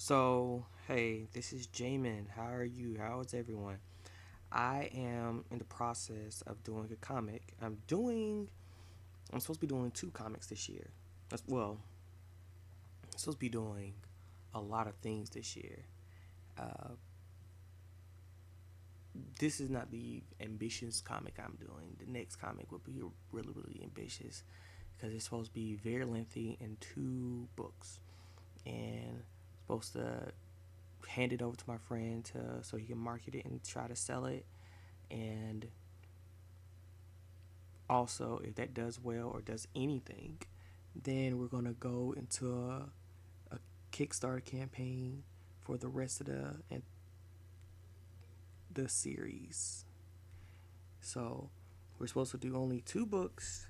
So, hey, this is Jamin. How are you? How is everyone? I am in the process of doing a comic. I'm supposed to be doing two comics this year. I'm supposed to be doing a lot of things this year. Uh, this is not the ambitious comic I'm doing. The next comic will be really, really ambitious because it's supposed to be very lengthy in two books. And supposed to hand it over to my friend so he can market it and try to sell it. And also, if that does well or does anything, then we're gonna go into a Kickstarter campaign for the rest of the series. So we're supposed to do only two books,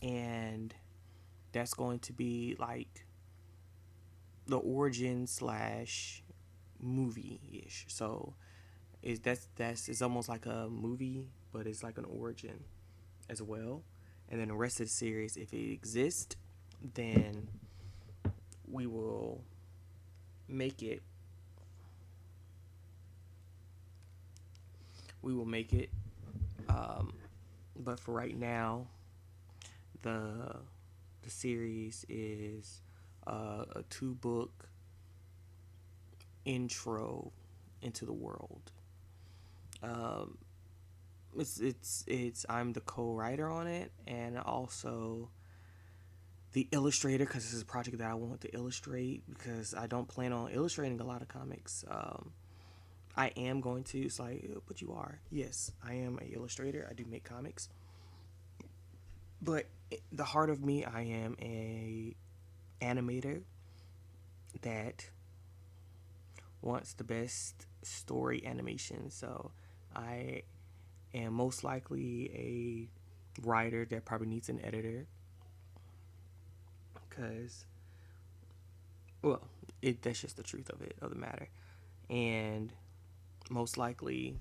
and that's going to be like the origin slash movie ish. So that's it's almost like a movie, but it's like an origin as well. And then the rest of the series, if it exists, then we will make it. We will make it. Um, but for right now, the the series is a two book intro into the world. Um, it's I'm the co-writer on it, and also the illustrator, because this is a project that I want to illustrate because I don't plan on illustrating a lot of comics. I am going to. It's like, but you are. Yes, I am a illustrator. I do make comics, but the heart of me, I am a animator that wants the best story animation. So I am most likely a writer that probably needs an editor because, well, that's just the truth of the matter. And most likely,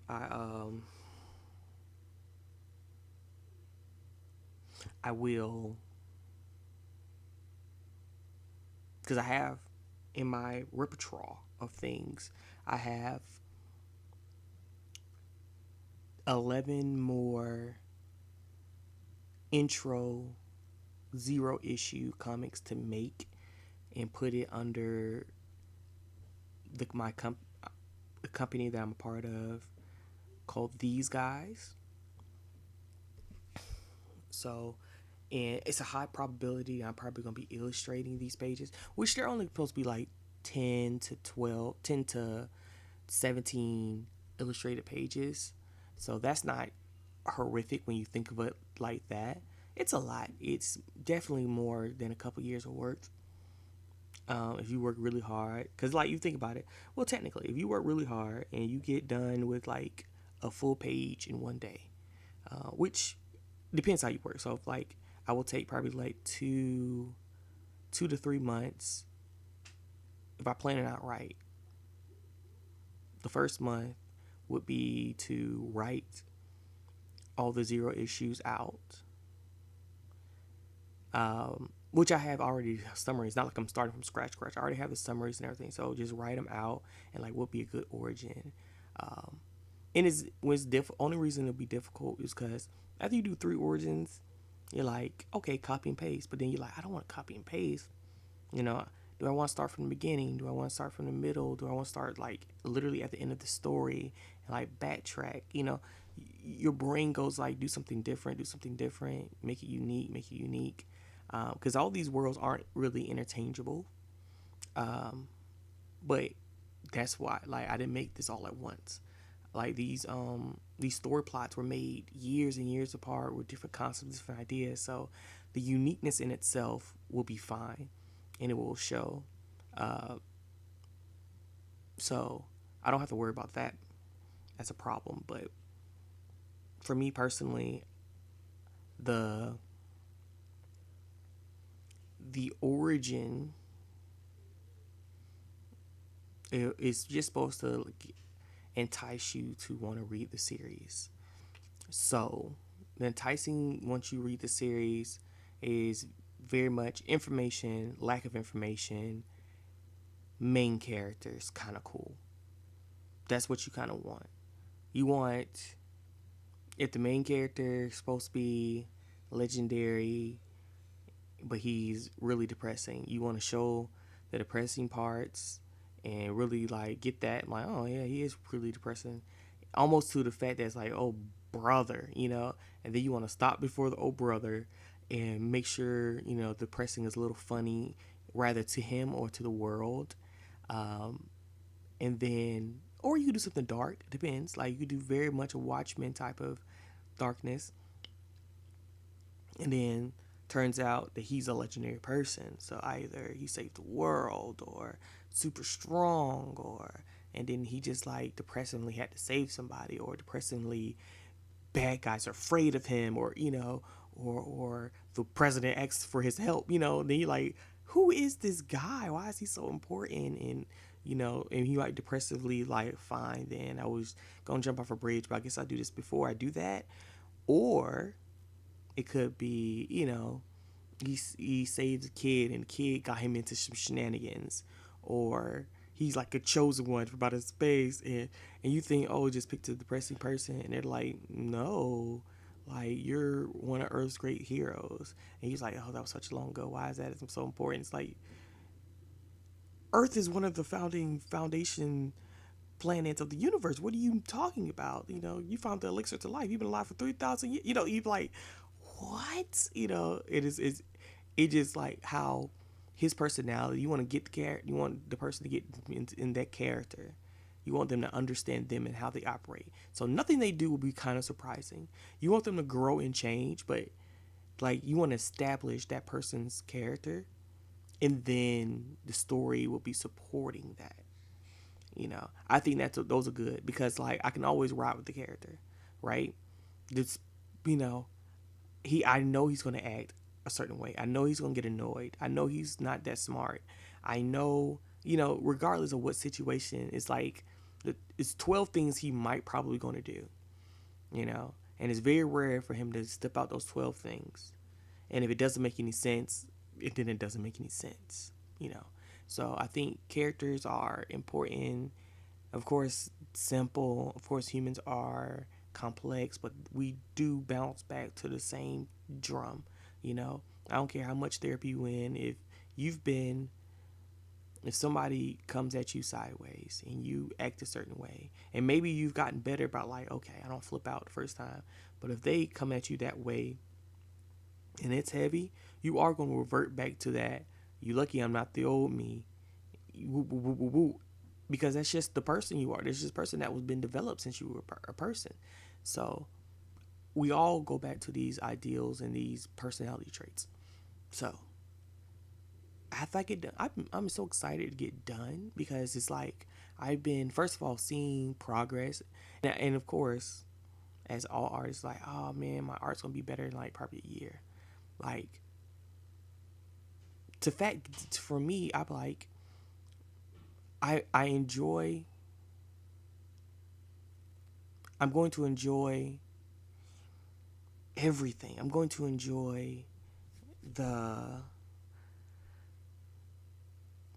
I I will, because I have in my repertoire of things, I have 11 more intro zero issue comics to make and put it under the company that I'm a part of called These Guys. So, and it's a high probability I'm probably going to be illustrating these pages, which they're only supposed to be like 10 to 12, 10 to 17 illustrated pages. So that's not horrific when you think of it like that. It's a lot. It's definitely more than a couple years of work. If you work really hard, because like you think about it, well, technically, if you work really hard and you get done with like a full page in one day, which depends how you work. So if like I will take probably like 2 to 3 months if I plan it out right. The first month would be to write all the zero issues out, which I have already summaries. Not like I'm starting from scratch. I already have the summaries and everything. So just write them out and like what would be a good origin. Um, and it's when it's only reason it'll be difficult is because after you do three origins, you're like, okay, copy and paste. But then you're like, I don't want to copy and paste. You know, do I want to start from the beginning? Do I want to start from the middle? Do I want to start like literally at the end of the story and like backtrack? Your brain goes like, do something different, make it unique, make it unique. Because all these worlds aren't really interchangeable. Um, but that's why, like, I didn't make this all at once. Like these story plots were made years and years apart with different concepts, different ideas. So the uniqueness in itself will be fine, and it will show. Uh, so I don't have to worry about that as a problem. But for me personally, the the origin is just supposed to entice you to want to read the series. So the enticing once you read the series is very much information, lack of information, main characters kind of cool. That's what you kind of want. You want, if the main character is supposed to be legendary, but he's really depressing, you want to show the depressing parts and really like get that, like, oh yeah, he is really depressing, almost to the fact that it's like, oh brother, and then you want to stop before the oh brother and make sure the depressing is a little funny, rather to him or to the world. And then, or you could do something dark. It depends. Like you could do very much a Watchmen type of darkness, and then turns out that he's a legendary person. So either he saved the world, or super strong, or and then he just like depressingly had to save somebody, or depressingly bad guys are afraid of him, or or the president asks for his help. Then you're like, who is this guy? Why is he so important? And he like depressively like, fine, then I was gonna jump off a bridge, but I guess I'll do this before I do that. Or it could be, he saved a kid and the kid got him into some shenanigans, or he's like a chosen one from outer space, and you think, oh, just picked a depressing person, and they're like, no, like you're one of Earth's great heroes, and he's like, oh, that was such long ago. Why is that so important? It's like Earth is one of the foundation planets of the universe. What are you talking about? You found the elixir to life. You've been alive for 3,000 years. You're like, what? It just like how his personality. You want to get the character. You want the person to get in that character. You want them to understand them and how they operate. So nothing they do will be kind of surprising. You want them to grow and change, but like you want to establish that person's character, and then the story will be supporting that. I think those are good, because like I can always ride with the character, right? This, you know, I know he's gonna act a certain way. I know he's gonna get annoyed. I know he's not that smart. I know, regardless of what situation, it's like it's 12 things he might probably gonna do, and it's very rare for him to step out those 12 things. And if it doesn't make any sense, then it doesn't make any sense, So I think characters are important. Of course, simple. Of course, humans are complex, but we do bounce back to the same drum. I don't care how much therapy you in. You've been, if somebody comes at you sideways and you act a certain way, and maybe you've gotten better about like, okay, I don't flip out the first time, but if they come at you that way and it's heavy, you are going to revert back to that. You lucky I'm not the old me. Woo, woo, woo, woo, woo. Because that's just the person you are. That's just a person that was been developed since you were a person. So we all go back to these ideals and these personality traits. So after I get done, I'm so excited to get done, because it's like I've been, first of all, seeing progress, and of course, as all artists, like, oh man, my art's gonna be better in like probably a year. Like, for me, I'm like, I enjoy. I'm going to enjoy everything. I'm going to enjoy the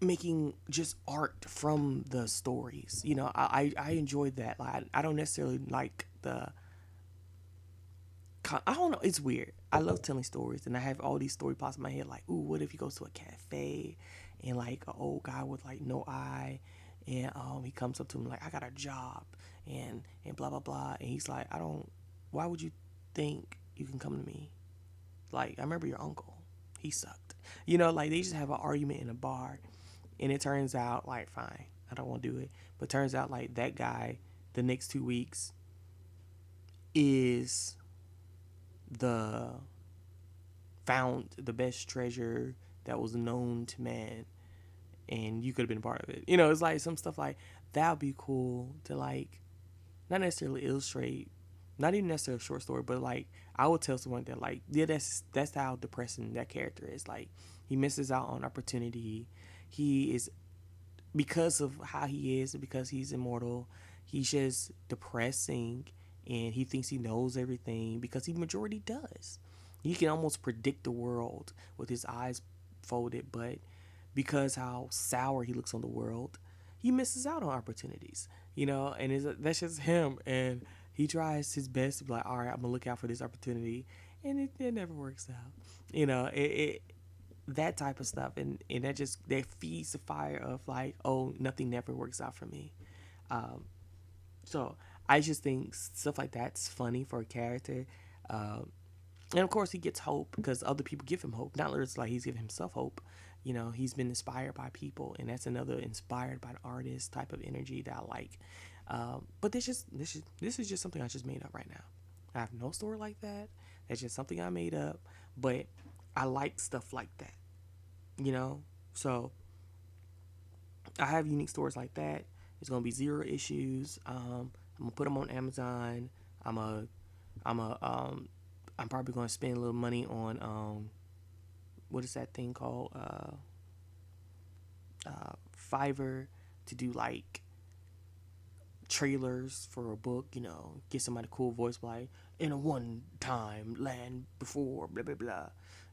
making just art from the stories. I enjoy that. Like, I don't necessarily like the. I don't know. It's weird. I love telling stories, and I have all these story plots in my head. Like, ooh, what if he goes to a cafe, and like an old guy with like no eye, and he comes up to him like, I got a job, and blah blah blah, and he's like, I don't. Why would you think you can come to me? Like, I remember your uncle. He sucked. Like they just have an argument in a bar, and it turns out like, fine, I don't want to do it, but turns out like that guy, the next 2 weeks, is the found the best treasure that was known to man, and you could have been a part of it. It's like some stuff like that would be cool to like, not necessarily illustrate, not even necessarily a short story, but like I would tell someone that like, yeah, that's how depressing that character is. Like, he misses out on opportunity. He is, because of how he is, because he's immortal, he's just depressing, and he thinks he knows everything, because he majority does. He can almost predict the world with his eyes folded, but because how sour he looks on the world, he misses out on opportunities, and that's just him. And he tries his best to be like, all right, I'm gonna look out for this opportunity, and it never works out. It that type of stuff, and that feeds the fire of like, oh, nothing never works out for me. Um, so I just think stuff like that's funny for a character. Um, and of course, he gets hope because other people give him hope. Not literally like he's giving himself hope. He's been inspired by people, and that's another inspired by an artist type of energy that I like. But this is just something I just made up right now. I have no story like that. That's just something I made up. But I like stuff like that. You know, so I have unique stories like that. It's gonna be zero issues. I'm gonna put them on Amazon. I'm a, I'm a, I'm probably gonna spend a little money on what is that thing called? Fiverr to do like trailers for a book. Get somebody cool voice like in a one time land before blah blah blah,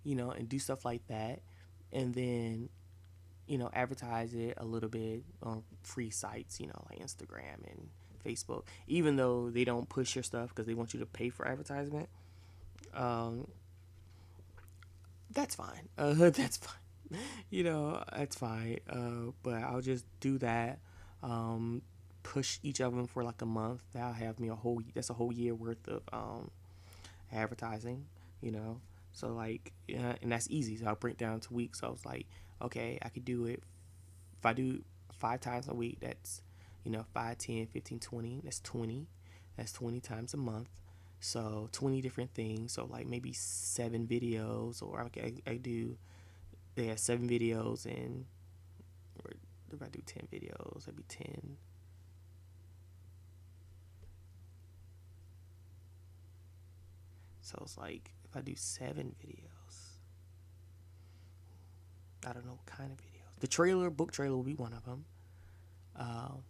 and do stuff like that, and then advertise it a little bit on free sites, like Instagram and Facebook, even though they don't push your stuff because they want you to pay for advertisement. Um, that's fine. That's fine. That's fine. But I'll just do that. Um, push each of them for like a month. That'll have me that's a whole year worth of advertising, you know. So like, yeah, and that's easy. So I'll break down to weeks. So I was like, okay, I could do it if I do 5 times a week. That's 5, 10, 15, 20. That's 20. That's 20 times a month. So 20 different things. So like maybe 7 videos, or I do, yeah, 7 videos, and or if I do 10 videos, that'd be 10. So it's like if I do 7 videos, I don't know what kind of videos. The book trailer will be one of them. Um,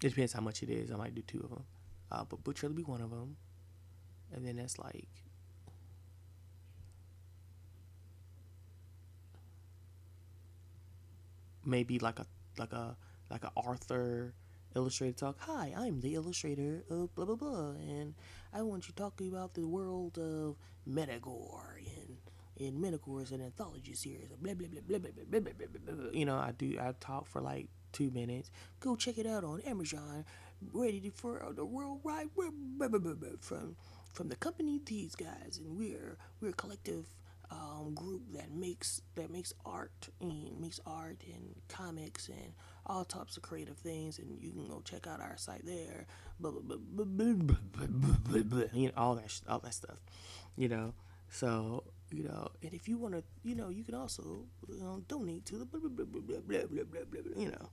it depends how much it is. I might do 2 of them. But book trailer will be one of them. And then that's like maybe like a Arthur illustrator talk. Hi, I'm the illustrator of blah blah blah, and I want you to talk about the world of Metagore, and Metagore is an anthology series of blah blah blah blah blah blah blah blah blah. I talk for like 2 minutes. Go check it out on Amazon. Ready for the worldwide from the company these guys, and we're a collective group that makes art and comics and all types of creative things, and you can go check out our site there. Blah, blah, blah, blah, blah, blah, blah, blah, all that stuff. You know, so and if you want to, you can also donate to the blah blah blah blah blah blah blah blah blah,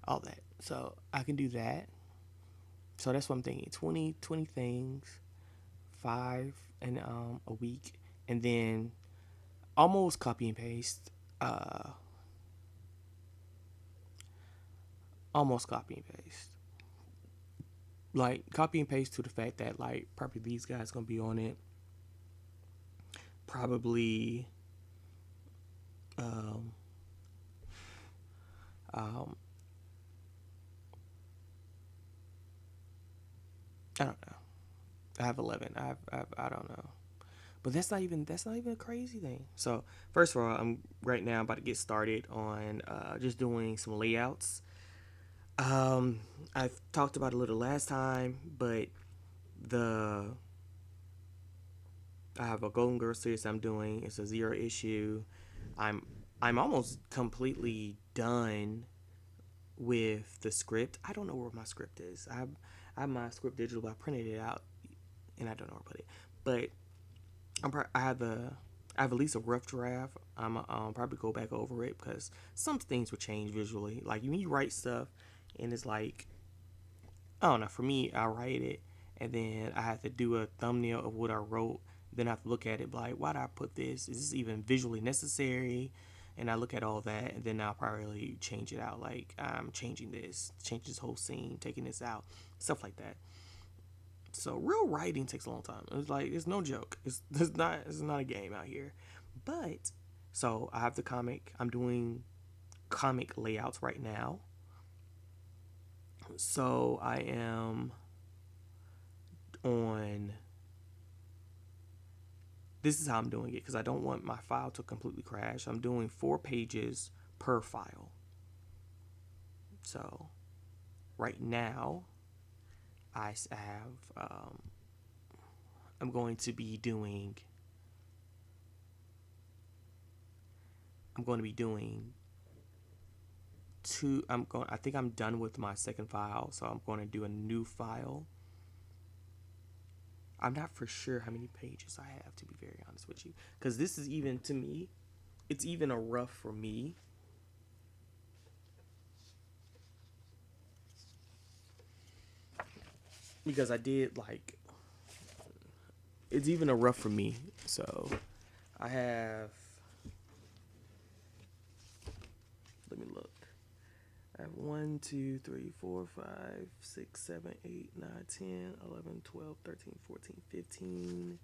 all that. So I can do that. So that's what I'm thinking. 20 things, 5 and a week, and then almost copy and paste. Almost copy and paste. Like copy and paste to the fact that like probably these guys gonna be on it. Probably um um I don't know. I have 11. I don't know. But that's not even a crazy thing. So first of all, I'm right now about to get started on just doing some layouts. Um, I talked about it a little last time, but the I have a Golden Girl series I'm doing. It's a zero issue. I'm I'm almost completely done with the script. I don't know where my script is. I have my script digital, but I printed it out and I don't know where to put it. But I have at least a rough draft. I'm probably go back over it because some things will change visually. Like when you write stuff, and it's like I don't know. For me, I write it, and then I have to do a thumbnail of what I wrote. Then I have to look at it, like, why did I put this? Is this even visually necessary? And I look at all that, and then I'll probably change it out. Like, I'm changing this, change this whole scene, taking this out, stuff like that. So real writing takes a long time. It's like it's no joke. It's not a game out here. But So I have the comic. I'm doing comic layouts right now. So I am on. This is how I'm doing it because I don't want my file to completely crash. I'm doing 4 pages per file. So right now I have. I'm going to be doing. I'm going to be doing two. I'm going. I think I'm done with my second file, so I'm going to do a new file. I'm not for sure how many pages I have, to be very honest with you, because this is even to me. It's even a rough for me because I did like. It's even a rough for me. So I have. Let me look. I have 1, 2, 3, 4, 5, 6, 7, 8, 9, 10, 11, 12, 13, 14, 15,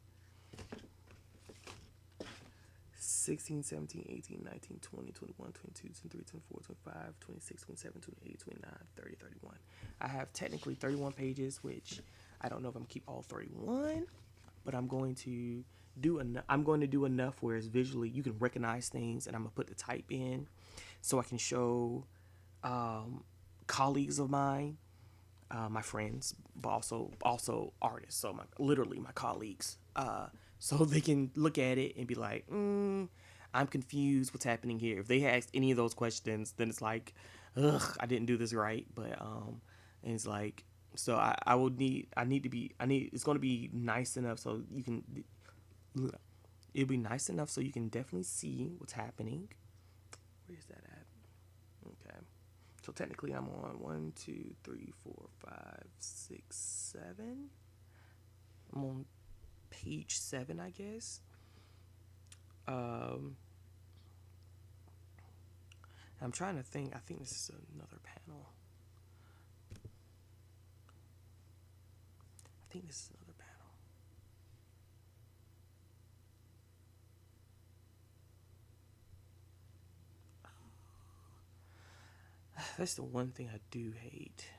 16, 17, 18, 19, 20, 21, 22, 23, 24, 25, 26, 27, 28, 29, 30, 31. I have technically 31 pages, which I don't know if I'm going to keep all 31, but I'm going to do enough where it's visually you can recognize things, and I'm going to put the type in so I can show colleagues of mine, my friends, but also artists. So literally my colleagues, so they can look at it and be like, I'm confused. What's happening here? If they ask any of those questions, then it's like, ugh, I didn't do this right. But and it's like, so I will need I need to be I need it's going to be nice enough so you can. It'll be nice enough so you can definitely see what's happening. Where is that at? Okay. So technically, I'm on 1, 2, 3, 4, 5, 6, 7. I'm on page 7, I guess. Um, I'm trying to think. I think this is another panel. I think this is another panel. That's the one thing I do hate.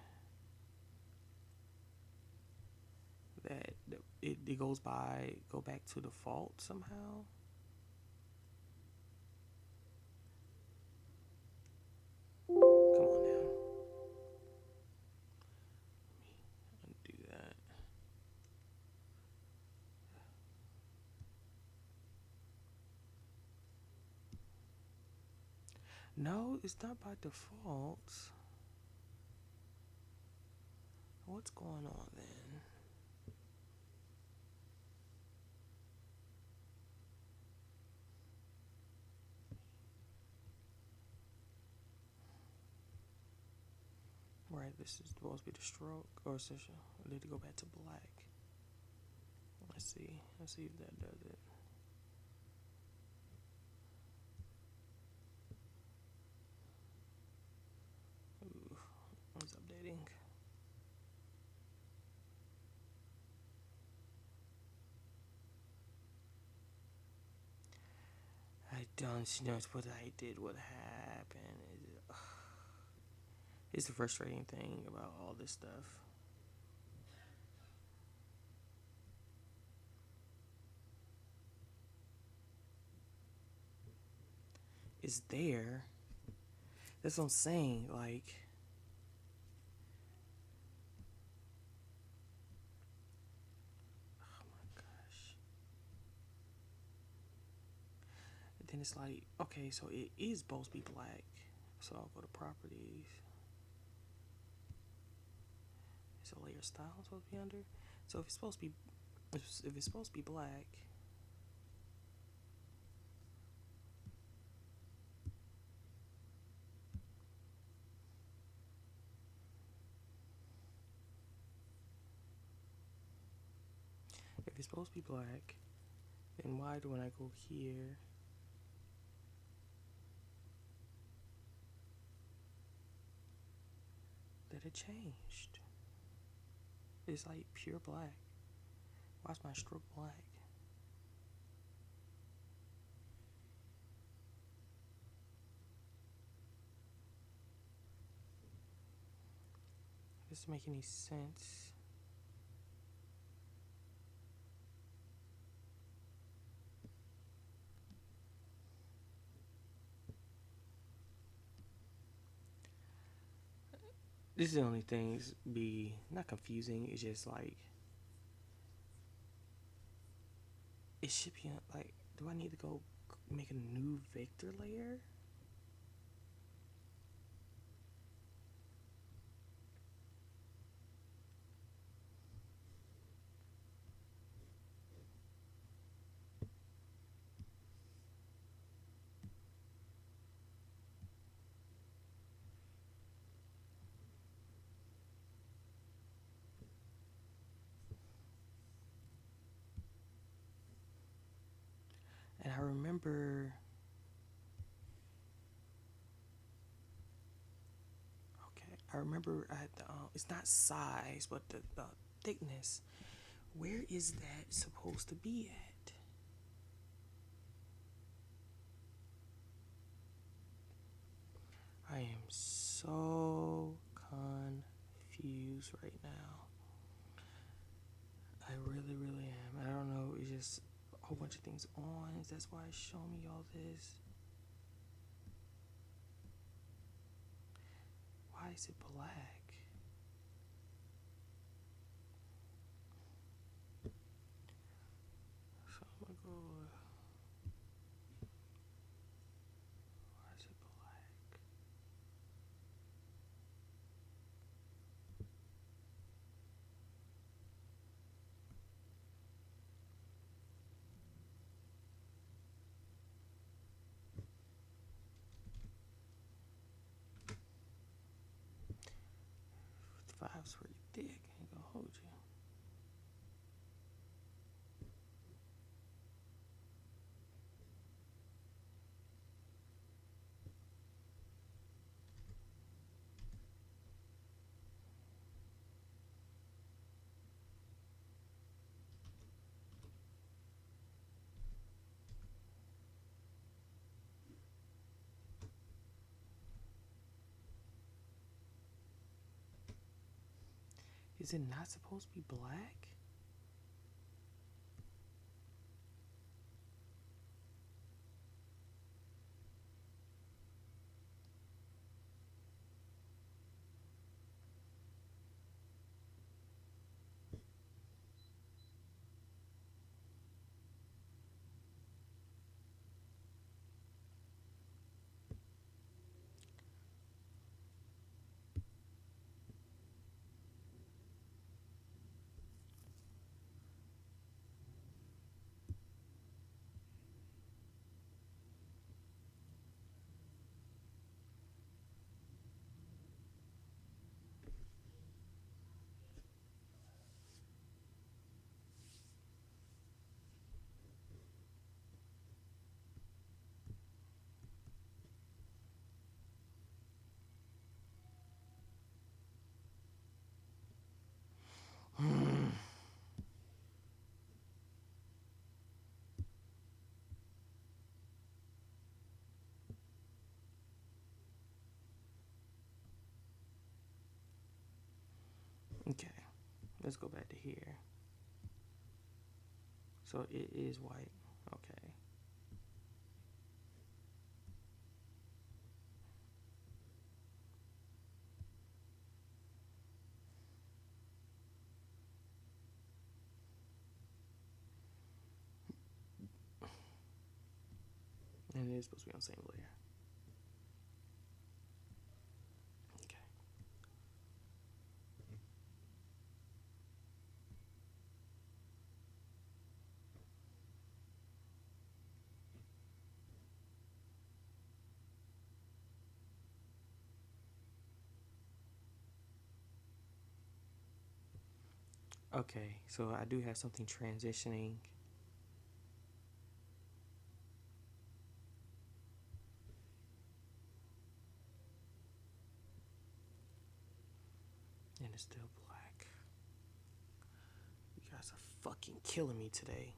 That it go back to default somehow. Come on now. Let me undo that. No, it's not by default. What's going on then? Right, this is supposed to be the stroke, or session. I need to go back to black. Let's see. Let's see if that does it. Ooh, it's updating. I don't know what I did. What happened? It's the frustrating thing about all this stuff. It's there. That's what I'm saying. Like, oh my gosh. And then it's like, okay, so it is supposed to be black. So I'll go to properties. It's a layer style supposed to be under. So if it's supposed to be, if it's supposed to be black, if it's supposed to be black, then why do when I go here? That it changed. It's like pure black. Why's my stroke black? doesn't make any sense. This is the only things be not confusing. It's just like it should be like. Do I need to go make a new vector layer? And I remember. Okay, I remember at the, it's not size, but the thickness. Where is that supposed to be at? I am so confused right now. I really, really am. I don't know. It's just a whole bunch of things on. That's why it's showing me all this. Why is it black? So I'm gonna go. Why is it black? Five's pretty thick. Ain't gonna hold you. Is it not supposed to be black? Okay, let's go back to here. So it is white. Okay. And it is supposed to be on the same layer. Okay. Okay, so I do have something transitioning. And it's still black. You guys are fucking killing me today.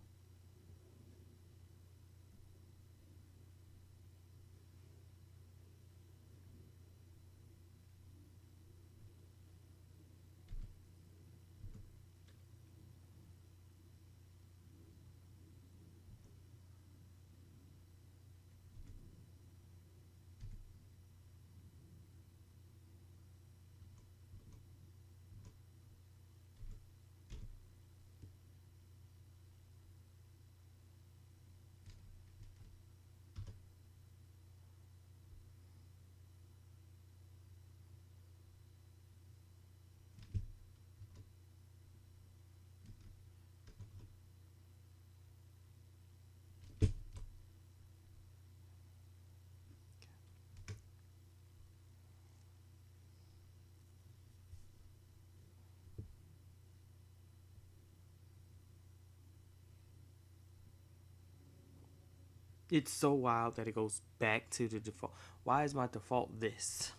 It's so wild that it goes back to the default. Why is my default this?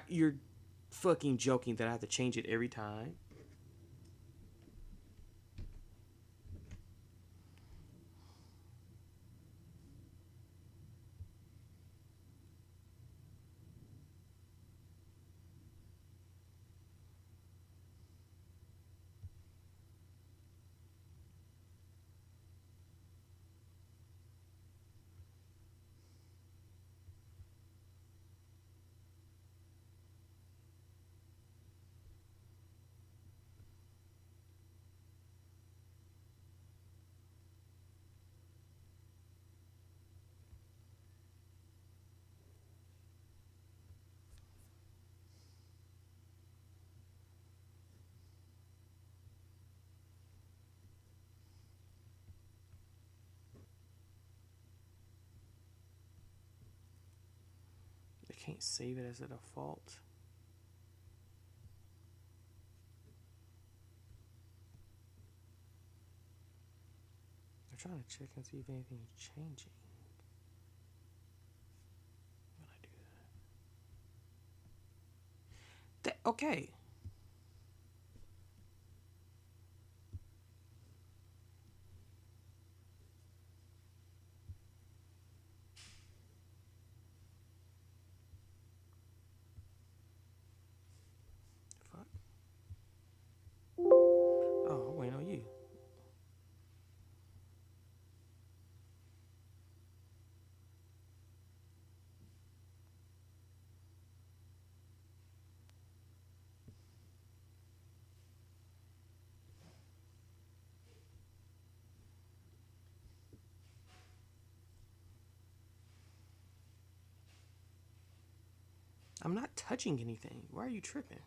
You're fucking joking that I have to change it every time. I can't save it as a default. I'm trying to check and see if anything is changing when I do okay. Fuck. Oh, I'm waiting on you. I'm not touching anything. Why are you tripping?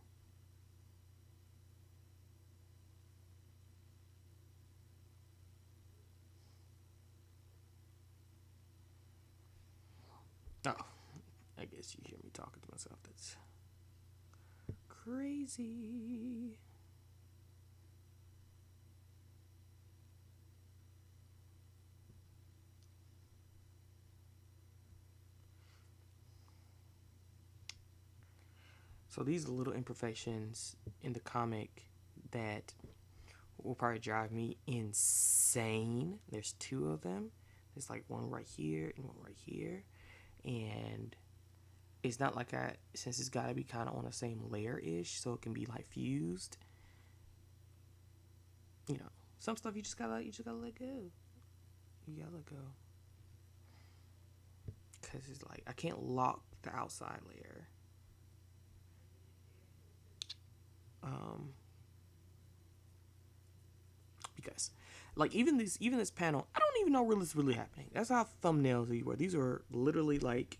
Oh, I guess you hear me talking to myself. That's crazy. So these are little imperfections in the comic that will probably drive me insane. There's two of them. There's like one right here and one right here. And it's not like since it's got to be kind of on the same layer ish, so it can be like fused. You know, some stuff you just gotta let go. You gotta let go. Cause it's like I can't lock the outside layer. Um, because like even this panel, I don't even know where it's really happening. That's how thumbnails these were. These are literally like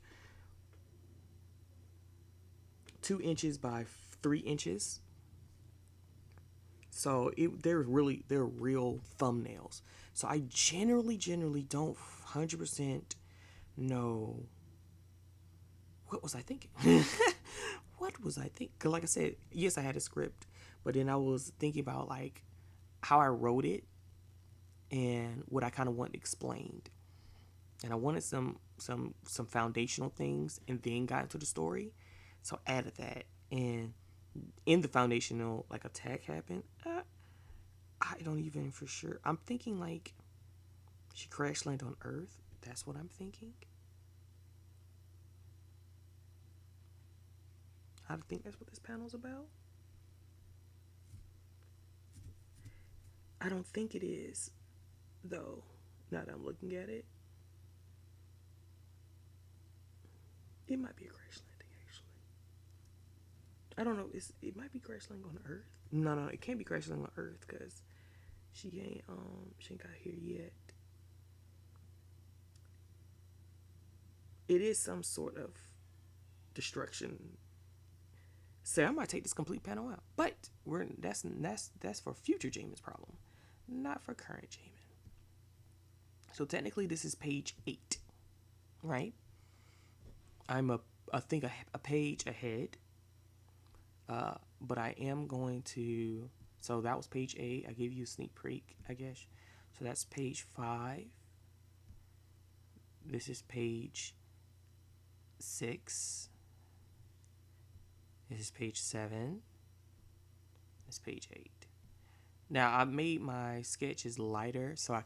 2 inches by 3 inches. So they're real thumbnails. So I generally don't 100% know what was I thinking. What was I thinking? Cause like I said, yes, I had a script, but then I was thinking about like how I wrote it and what I kind of want explained. And I wanted some foundational things, and then got into the story. So I added that, and in the foundational, like attack happened. I don't even for sure. I'm thinking like she crash landed on Earth. That's what I'm thinking. I think that's what this panel's about. I don't think it is, though. Now that I'm looking at it, it might be a crash landing. Actually, I don't know. It might be crash landing on Earth. No, it can't be crash landing on Earth because she ain't got here yet. It is some sort of destruction. Say I might take this complete panel out, but that's for future Jamin's problem, not for current Jamin. So technically, this is page 8, right? I'm I think a page ahead, but I am going to So that was page 8. I gave you a sneak peek, I guess. So that's page 5. This is page 6. This is page 7. This is page 8. Now I made my sketches lighter so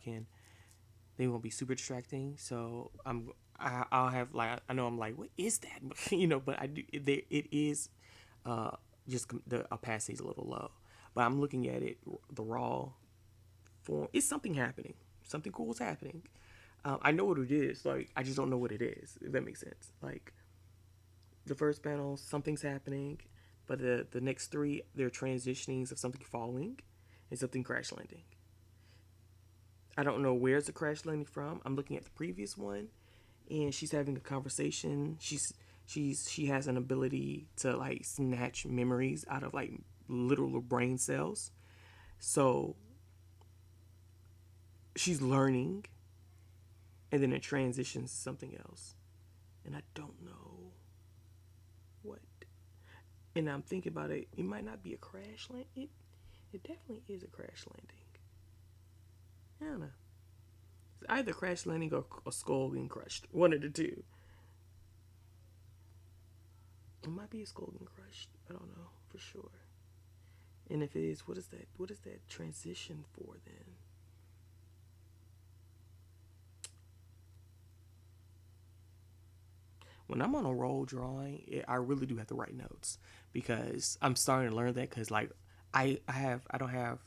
they won't be super distracting. So I'll have like, I know I'm like, what is that? But I do. It is uh just the opacity is a little low, but I'm looking at it the raw form. It's something happening. Something cool is happening. I know what it is. Like, I just don't know what it is. If that makes sense. Like, the first panel, something's happening, but the next three, they're transitionings of something falling and something crash landing. I don't know where's the crash landing from. I'm looking at the previous one, and she's having a conversation. She has an ability to like snatch memories out of like literal brain cells. So she's learning, and then it transitions to something else, and I don't know what. And I'm thinking about it. It might not be a crash land. It definitely is a crash landing. I don't know. It's either crash landing or a skull getting crushed. One of the two. It might be a skull getting crushed. I don't know for sure. And if it is, what is that? What is that transition for then? When I'm on a roll drawing, I really do have to write notes because I'm starting to learn that. Because like I don't have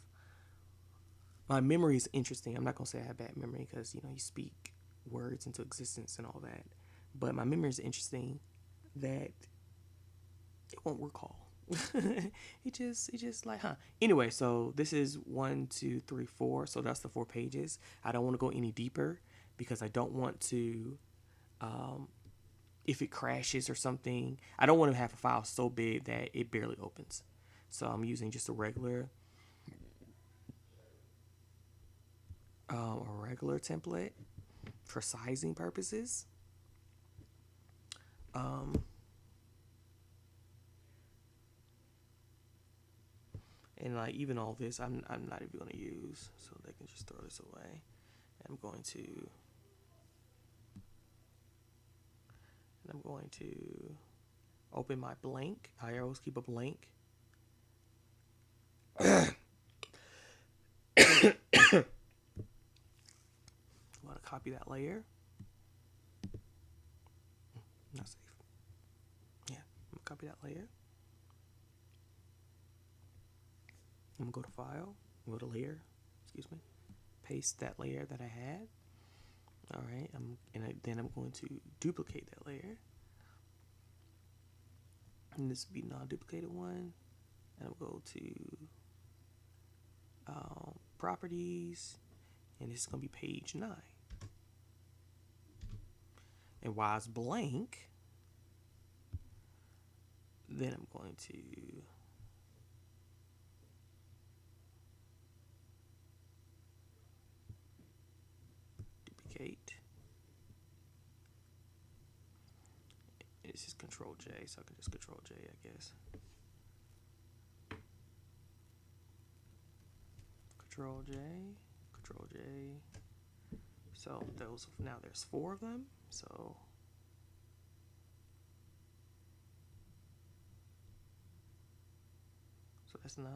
my memory is interesting. I'm not gonna say I have bad memory because you speak words into existence and all that, but my memory is interesting that it won't recall. It just like, huh. Anyway, so this is 1, 2, 3, 4. So that's the 4 pages. I don't want to go any deeper because I don't want to. If it crashes or something, I don't want to have a file so big that it barely opens. So I'm using just a regular template for sizing purposes. Um, and like even all this, I'm not even gonna use, so they can just throw this away. I'm going to open my blank. I always keep a blank. I want to copy that layer. Not safe. Yeah, I'm gonna copy that layer. I'm gonna go to File, go to Layer. Excuse me. Paste that layer that I had. All right. Then I'm going to duplicate that layer. And this will be non-duplicated one. And I'll go to Properties, and this is gonna be page 9. And while it's blank, then I'm going to duplicate. This is Control J, so I can just Control J, I guess. Control J, Control J. So now there's 4 of them. So that's 9.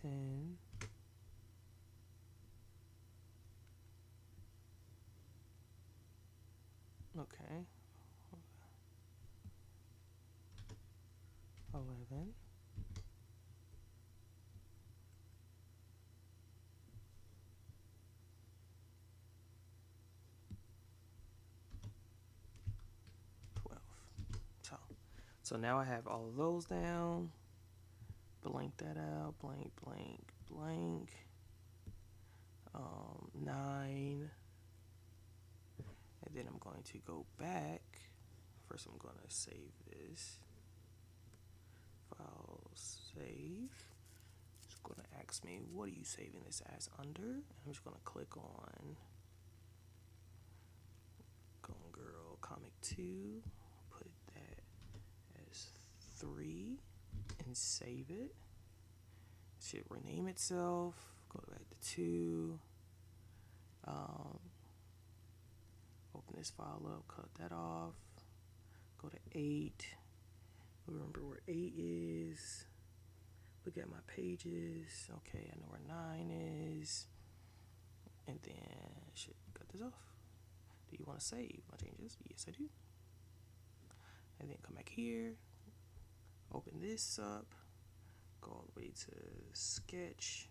10. Okay. 11. 12. So now I have all of those down. Blank that out. Blank, blank, blank. 9. And then I'm going to go back. First, I'm going to save this. File, save. It's going to ask me, what are you saving this as under? And I'm just going to click on Golem Girl. 2, put that as 3, and save it. It should rename itself. Go back to 2. Open this file up, cut that off. Go to 8. Remember where 8 is. Look at my pages. Okay, I know where 9 is. And then should cut this off. Do you want to save my changes? Yes, I do. And then come back here. Open this up. Go all the way to sketch.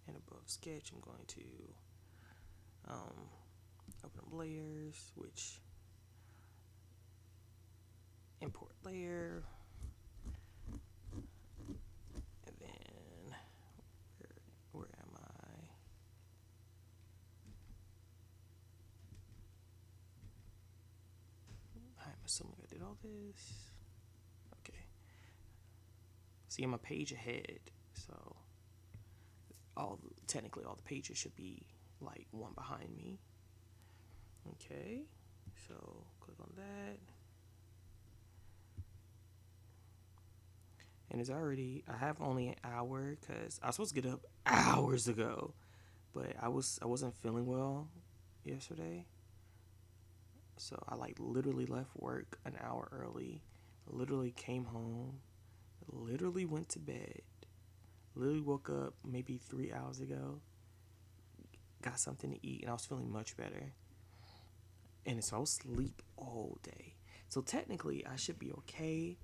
And above sketch, I'm going to open up layers, which import layer. And then where am I? I'm assuming I did all this. Okay. See, I'm a page ahead, so technically all the pages should be like one behind me. Okay, so click on that. And I have only an hour because I was supposed to get up hours ago, but I wasn't feeling well yesterday. So I literally left work an hour early, literally came home, literally went to bed, literally woke up maybe 3 hours ago, got something to eat, and I was feeling much better. And so I was asleep all day. So technically I should be okay.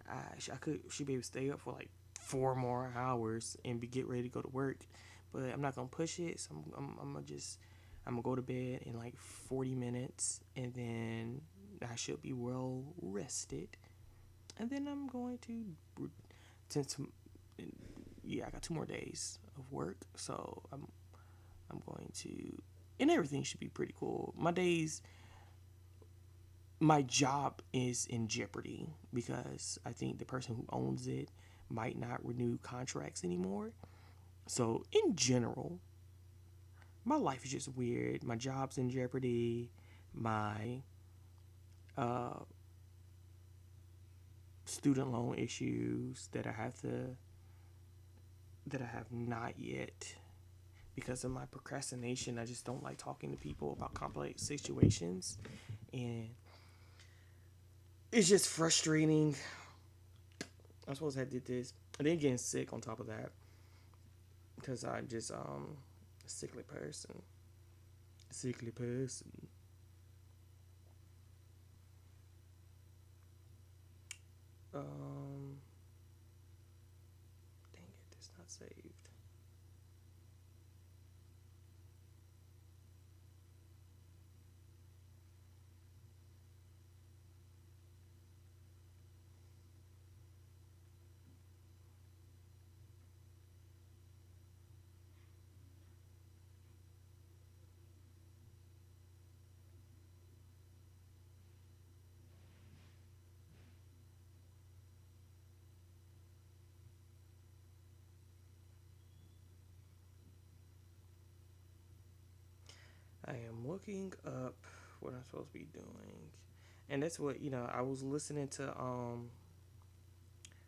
I should be able to stay up for like 4 more hours and get ready to go to work, but I'm not gonna push it. So I'm gonna go to bed in like 40 minutes, and then I should be well rested. And then I'm going to I got 2 more days of work, so I'm going to, and everything should be pretty cool. My job is in jeopardy because I think the person who owns it might not renew contracts anymore. So in general, my life is just weird. My job's in jeopardy. My student loan issues that I have not yet, because of my procrastination. I just don't like talking to people about complex situations, and it's just frustrating. I suppose I did this, and then getting sick on top of that, because I'm just a sickly person. Sickly person. Dang it, it's not saved. I am looking up what I'm supposed to be doing. And that's what, I was listening to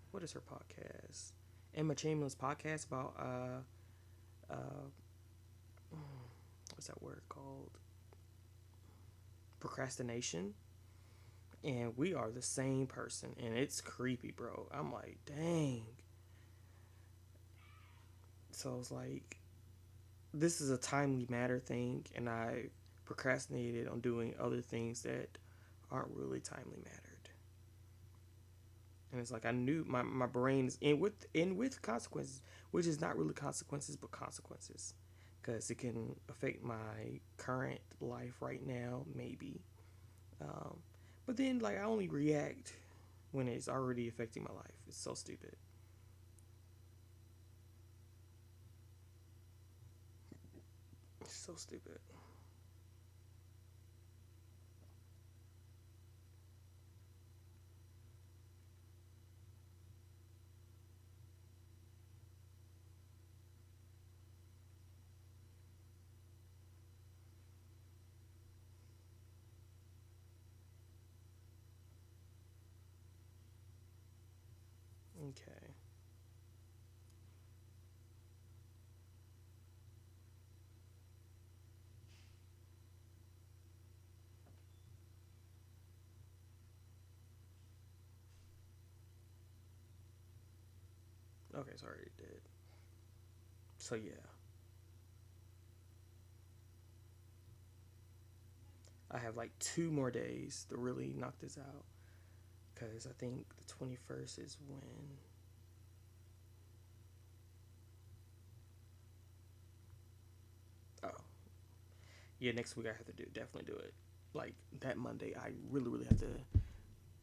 what is her podcast? Emma Chamberlain's podcast about what's that word called? Procrastination. And we are the same person, and it's creepy, bro. I'm like, dang. So I was like, this is a timely matter thing, and I procrastinated on doing other things that aren't really timely mattered. And it's like I knew my brain is in with consequences, which is not really consequences but consequences, because it can affect my current life right now, maybe. But then I only react when it's already affecting my life. It's so stupid. It's so stupid. Okay. Okay, sorry, it did. So yeah, I have like 2 more days to really knock this out. Because I think the 21st is when. Oh, yeah, next week I have to definitely do it. Like that Monday, I really, really have to.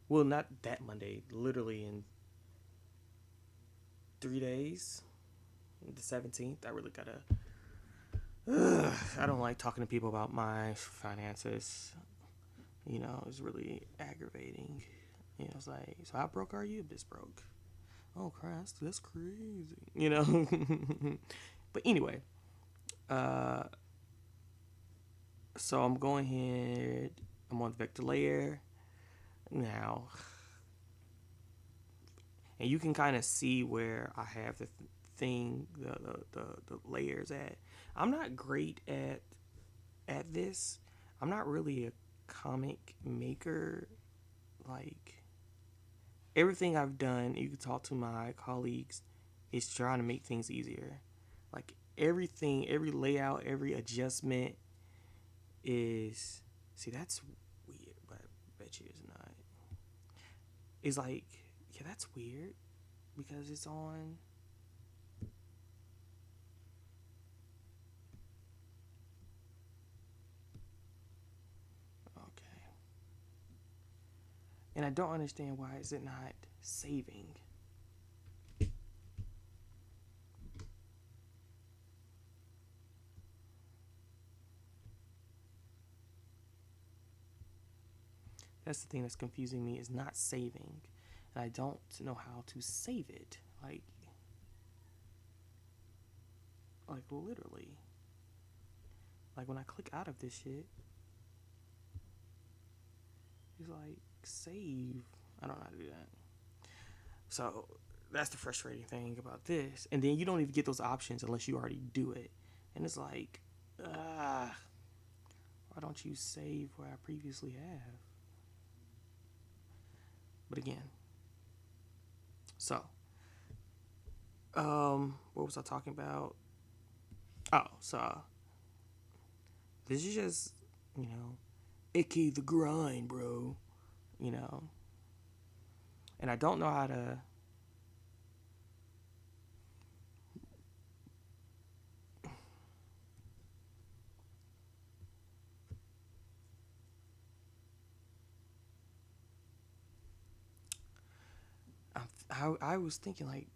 Well, not that Monday, literally in 3 days, the 17th, I really gotta. I don't like talking to people about my finances. You know, it's really aggravating. You know, it's like, so how broke are you? This broke. Oh, Christ, that's crazy. You know? But anyway, uh, so I'm going ahead. I'm on vector layer now. And you can kind of see where I have the thing, the layers at. I'm not great at this. I'm not really a comic maker. Like everything I've done, you can talk to my colleagues, is trying to make things easier. Like everything, every layout, every adjustment is. See, that's weird, but I bet you it's not. It's like, yeah, that's weird because it's on. Okay. And I don't understand why is it not saving. That's the thing that's confusing me is not saving. And I don't know how to save it. Like literally. Like when I click out of this shit, it's like save. I don't know how to do that. So that's the frustrating thing about this. And then you don't even get those options unless you already do it. And it's like, ah, why don't you save where I previously have? But again, so what was I talking about? Oh, so this is just, you know, icky the grind, bro. You know, and I don't know how to. I was thinking like,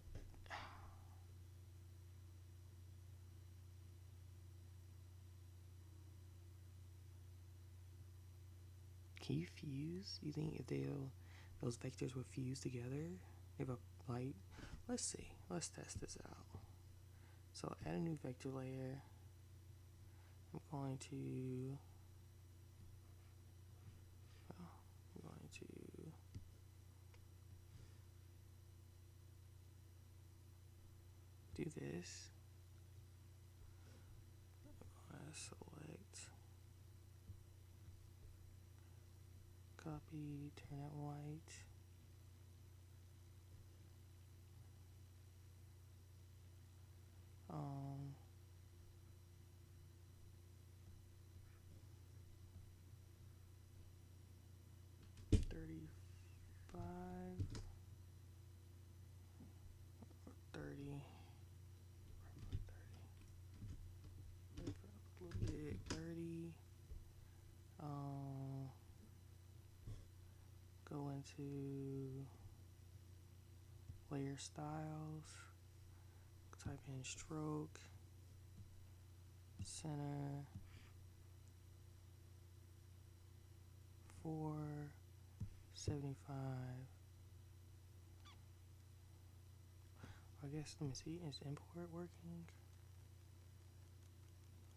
can you fuse? You think if those vectors would fuse together? If a like, let's see, let's test this out. So add a new vector layer. I'm going to. I'm going to do this. I'm going to select, copy, turn it white. Um, 35 or 30. A little bit 30. Um, go into layer styles. Type in stroke, center, 475. I guess, let me see, is import working?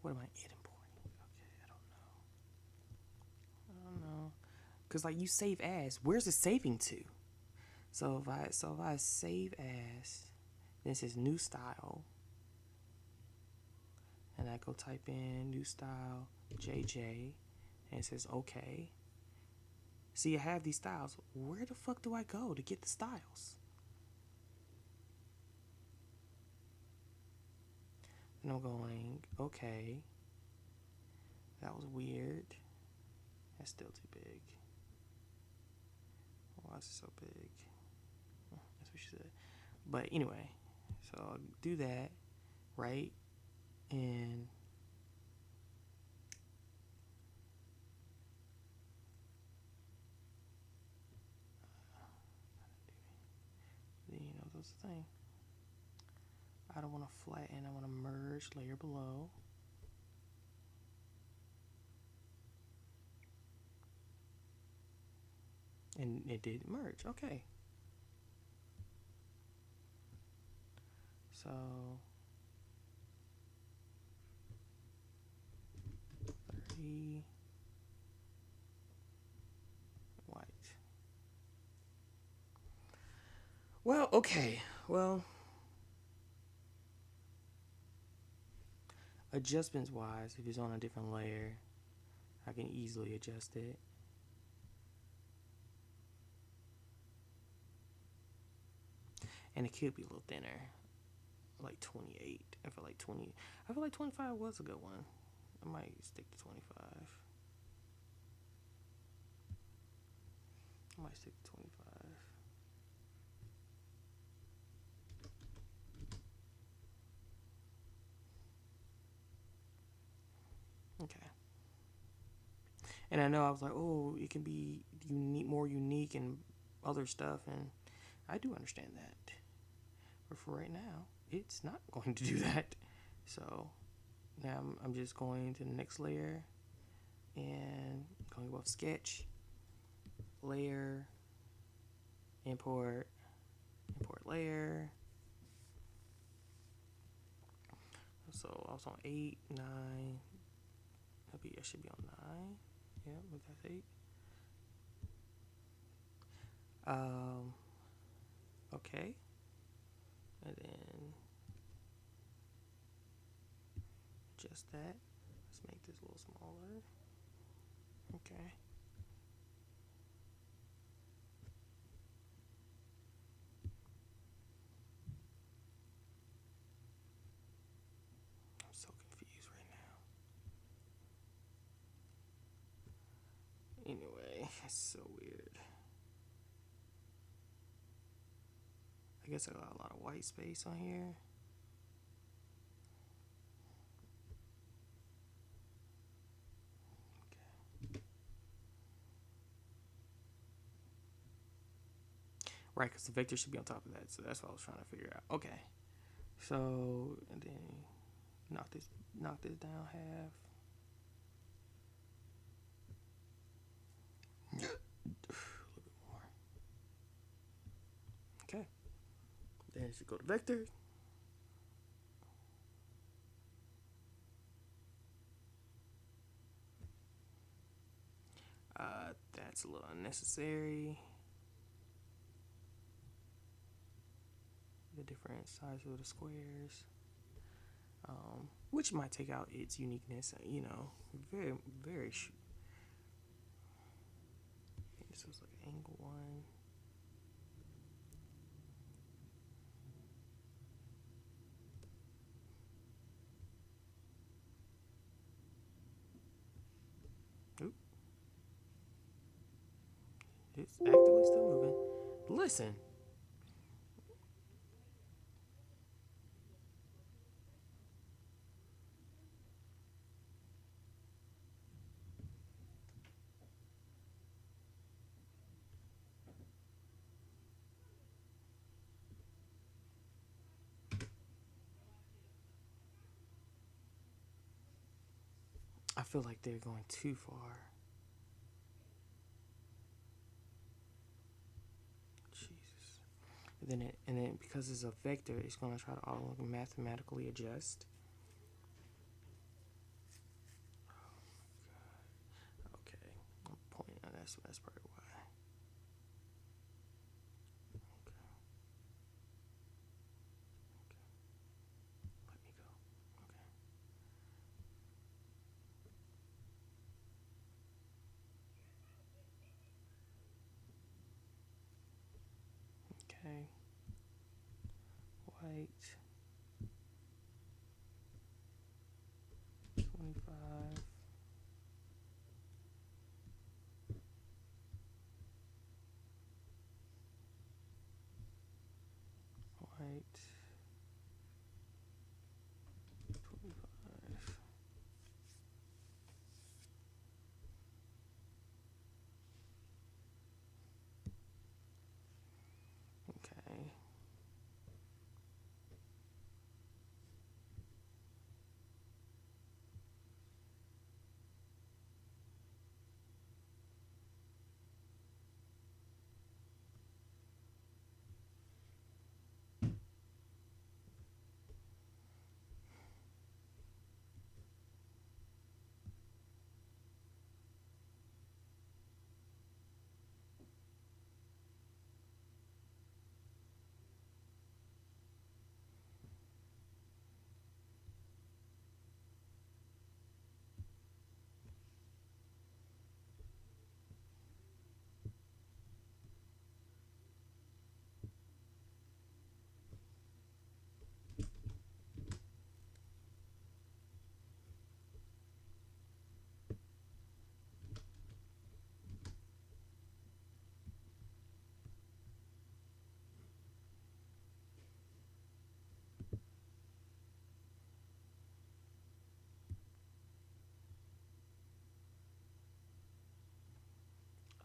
What am I importing? Okay, I don't know. Because, like, you save as. Where's it saving to? So if I save as, this is new style, and I go type in new style JJ, and it says okay. See, I have these styles. Where the fuck do I go to get the styles? And I'm going, okay. That was weird. That's still too big. Why is it so big? That's what she said. But anyway, so I'll do that, right? And that's the thing. I don't want to flatten. I want to merge layer below. And it did merge. Okay. So 30 white. Well, okay. Well, adjustments wise, if it's on a different layer, I can easily adjust it. And it could be a little thinner, like 28. I feel like 20. I feel like 25 was a good one. I might stick to 25. I might stick to 25. Okay. And I know I was like, oh, it can be unique, more unique, and other stuff, and I do understand that. But for right now, it's not going to do that. So now I'm just going to the next layer and going above sketch, layer, import layer. So I was on 8, 9. I should be on 9. Yeah, but that's 8. Okay. And then adjust that. Let's make this a little smaller. Okay. I'm so confused right now. Anyway, it's so weird. I guess I got a lot of white space on here. Right, because the vector should be on top of that. So that's what I was trying to figure out. Okay. So, and then knock this down half. A little bit more. Okay. Then it should go to vector. That's a little unnecessary. The different size of the squares, which might take out its uniqueness. Very, very. This was like angle 1. Oop. It's actively still moving. Listen. I feel like they're going too far. Jesus. And then because it's a vector, it's going to try to all mathematically adjust. Okay, I'm pointing. That's probably why.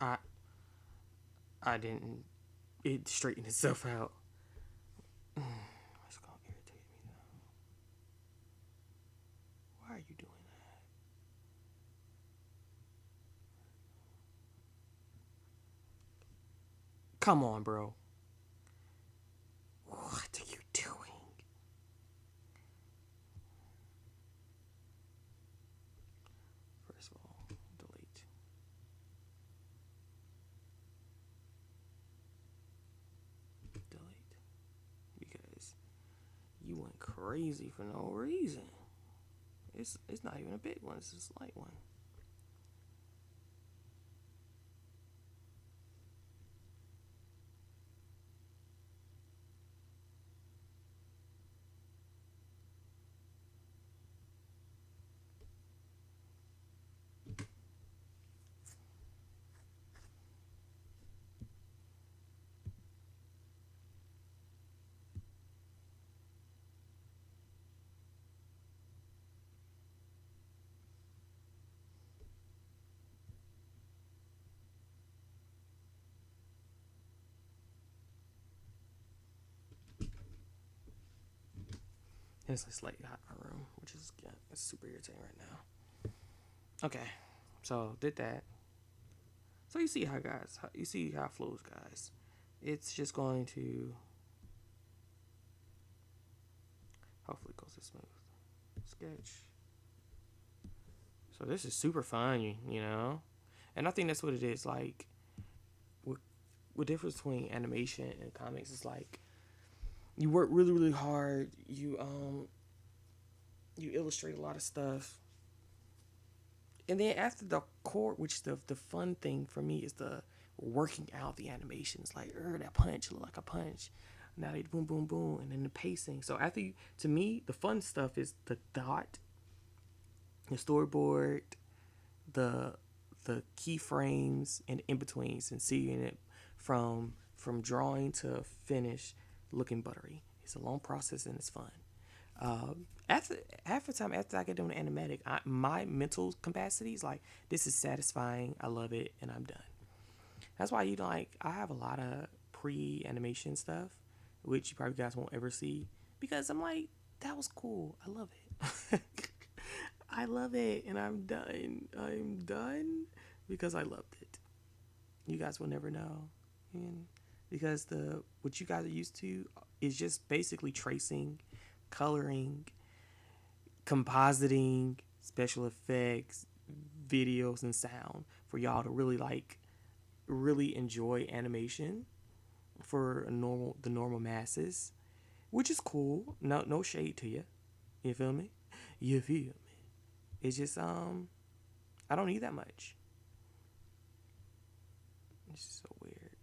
I I didn't. It straightened itself out. It's gonna irritate me now. Why are you doing that? Come on, bro. What are you doing? First of all, delete. Delete. Because you went crazy for no reason. It's not even a big one. It's just a slight one. And it's like slightly hot in my room, which is yeah, it's super irritating right now. Okay, so did that. So you see how guys, you see how it flows, guys. It's just going to hopefully goes to smooth sketch. So this is super fun, you know, and I think that's what it is. Like, what difference between animation and comics is like you work really really hard. You illustrate a lot of stuff, and then after the core, which the fun thing for me is the working out the animations. Like, that punch look like a punch. Now they boom boom boom, and then the pacing. So after you, to me, the fun stuff is the dot, the storyboard, the the keyframes and in betweens, and seeing it from drawing to finish looking buttery. It's a long process and it's fun. After half the time after I get done with animatic, my mental capacity is like, this is satisfying. I love it, and I'm done. That's why you like I have a lot of pre-animation stuff, which you probably guys won't ever see because I'm like, that was cool. I love it. I love it, and I'm done. I'm done because I loved it. You guys will never know, and because the what you guys are used to is just basically tracing, coloring, compositing, special effects, videos, and sound for y'all to really like really enjoy animation for the normal masses, which is cool. No shade to you. You feel me? You feel me? It's just I don't need that much. It's so weird.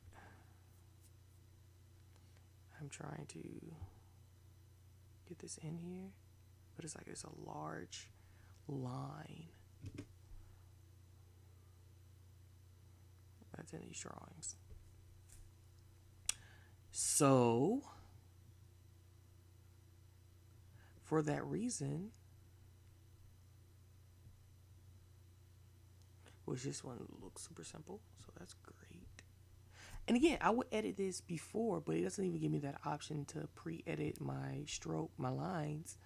I'm trying to get this in here, but it's like it's a large line that's in these drawings. So for that reason, which this one looks super simple, so that's great. And again, I would edit this before, but it doesn't even give me that option to pre-edit my lines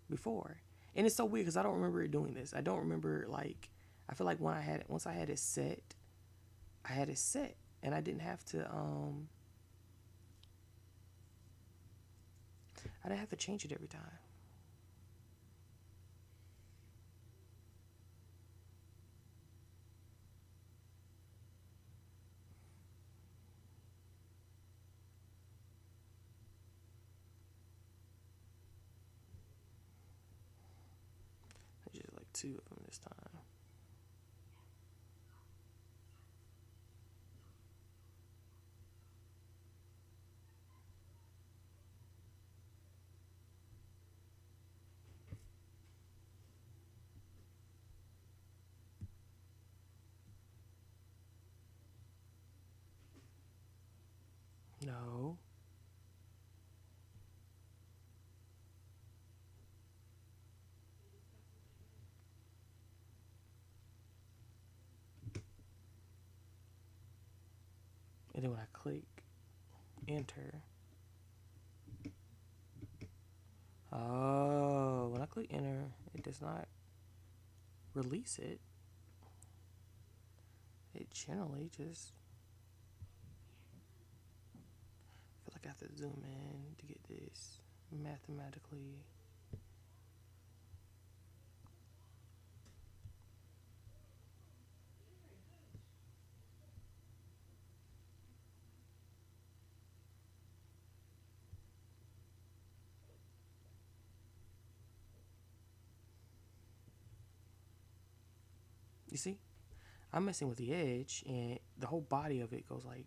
before. And it's so weird because I don't remember it doing this. I don't remember like I feel like once I had it set, I had it set, and I didn't have to I didn't have to change it every time. I just like two of them this time. No. And then when I click enter, oh, when I click enter, it does not release it. It generally just, I feel like I have to zoom in to get this mathematically. You see, I'm messing with the edge, and the whole body of it goes like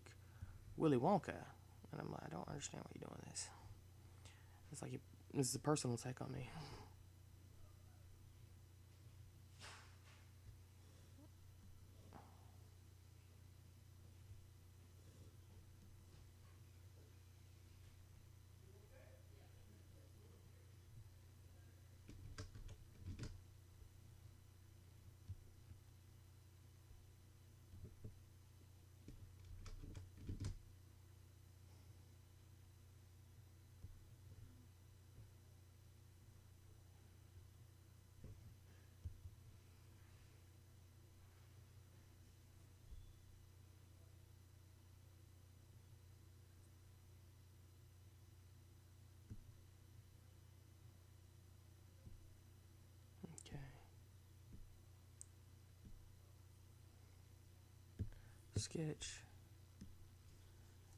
Willy Wonka, and I'm like, I don't understand why you're doing this. It's like this is a personal attack on me. Okay. Sketch.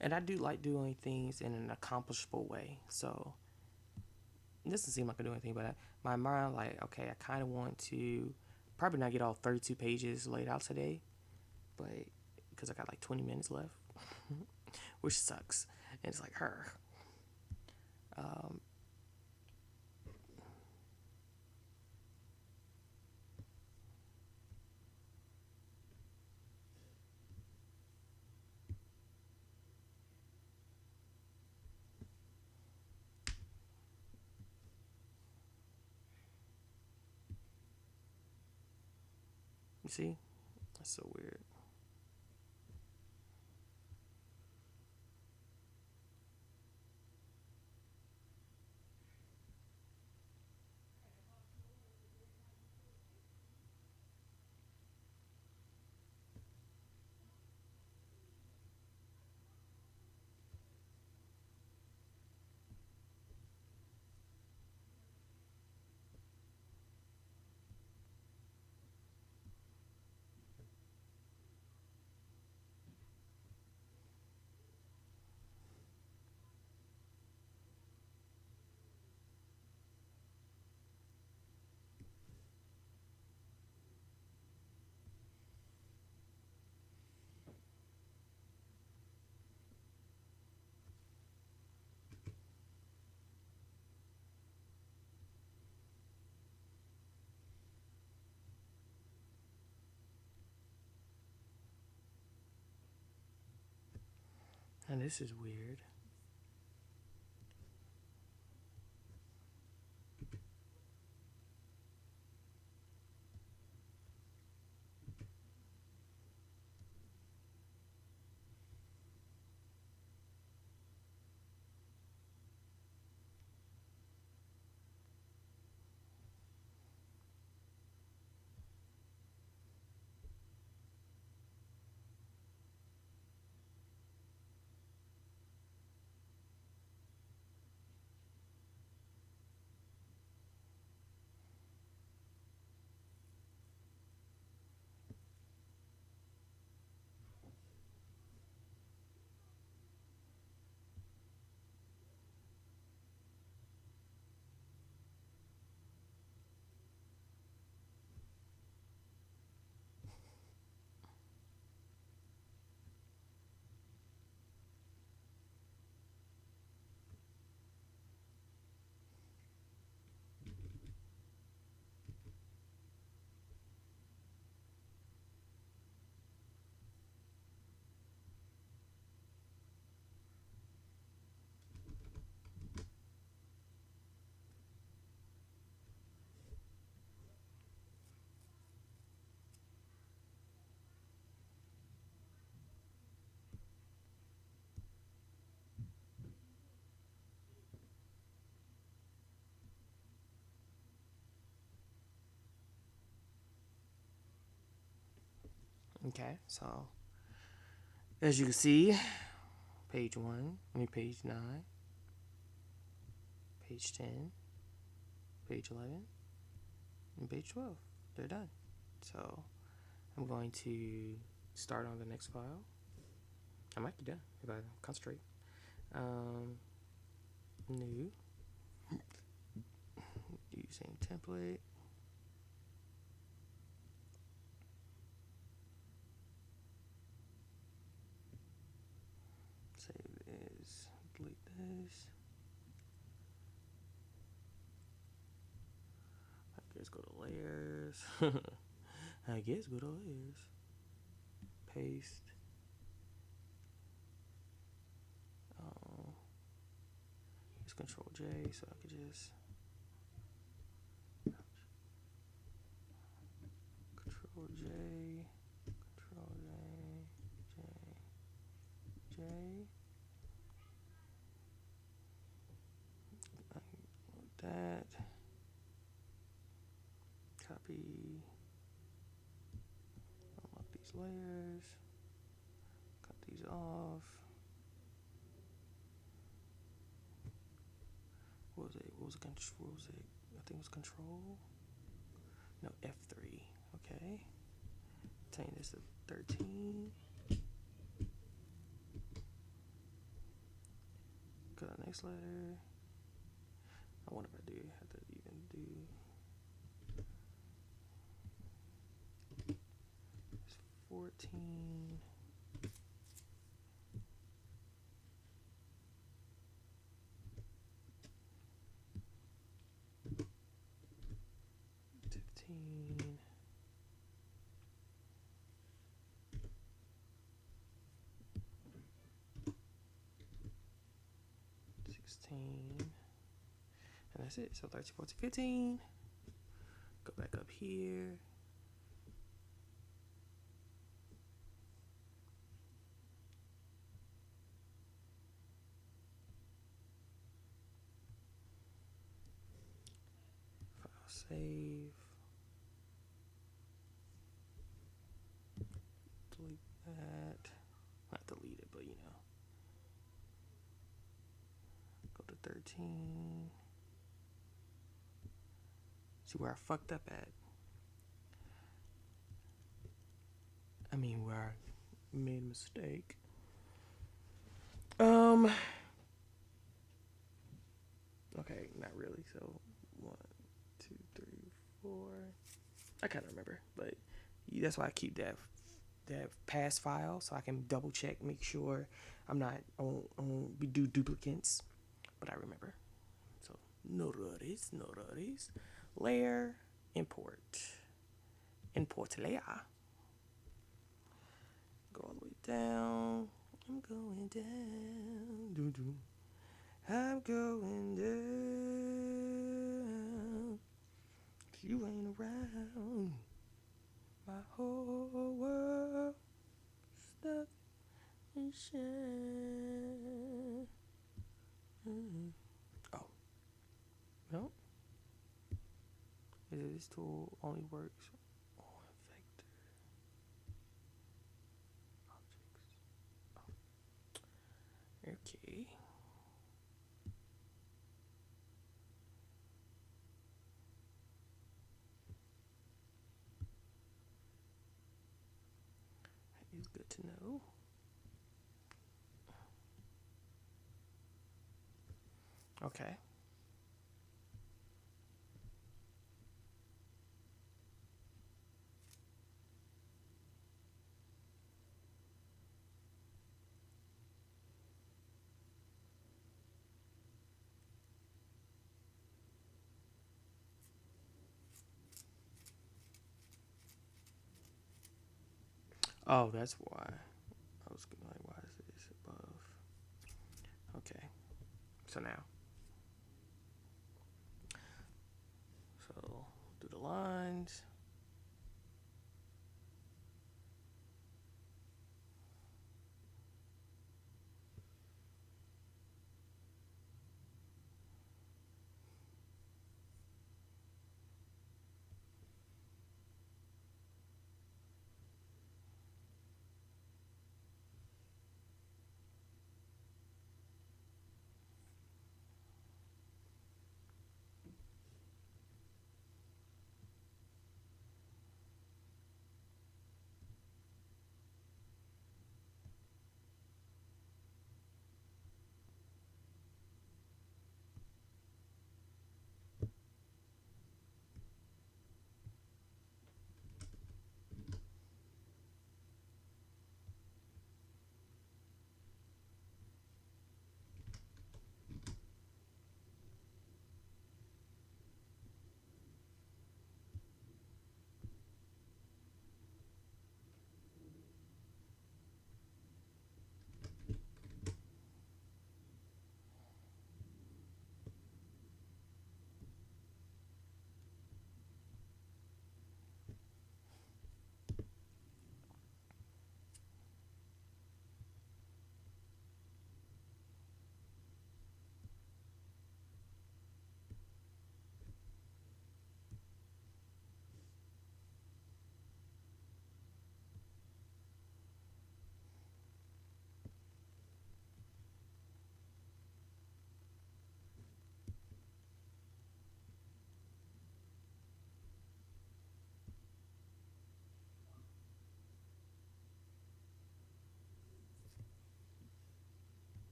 And I do like doing things in an accomplishable way. So it doesn't seem like I do anything, but my mind, like, okay, I kind of want to probably not get all 32 pages laid out today, but because I got like 20 minutes left, which sucks. And it's like her. Um, you see, that's so weird. And this is weird. Okay, so as you can see, page 1, page 9, page 10, page 11, and page 12. They're done. So I'm going to start on the next file. I might be done if I concentrate. New. Using template. Save this. Delete this. I guess go to layers. I guess go to layers. Paste. It's Control J, so I could just Control J, Control J, J, J. That. Copy. Unlock these layers. Cut these off. What was it? What was it? What was it? I think it was Control. No, F3. Okay. Change this to 13. Cut the next letter. I wonder if I do have to even do. It's 14. 15. 16. And that's it. So 13, 14, 15. Go back up here. File save. Delete that. Not delete it, but you know. Go to 13. See where I fucked up at. I mean, where I made a mistake. Okay, not really. So 1, 2, 3, 4. I kind of remember, but that's why I keep that past file so I can double check, make sure I won't be do duplicates. But I remember. So no worries. Layer, import layer. Go all the way down. I'm going down. I'm going down. You ain't around. My whole world stuck in shame. Oh. No. This tool only works on vector objects. Okay. That is good to know. Okay. Oh, that's why. I was like, why is this above? Okay. So now. So do the lines.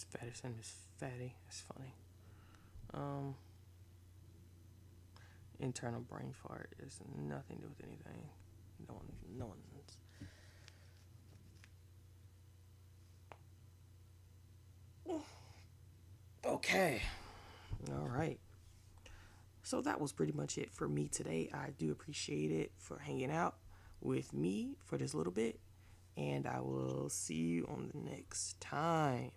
Miss Fatty and Miss Fatty. That's funny. Um, internal brain fart is nothing to do with anything. No one's. Okay. All right. So that was pretty much it for me today. I do appreciate it for hanging out with me for this little bit. And I will see you on the next time.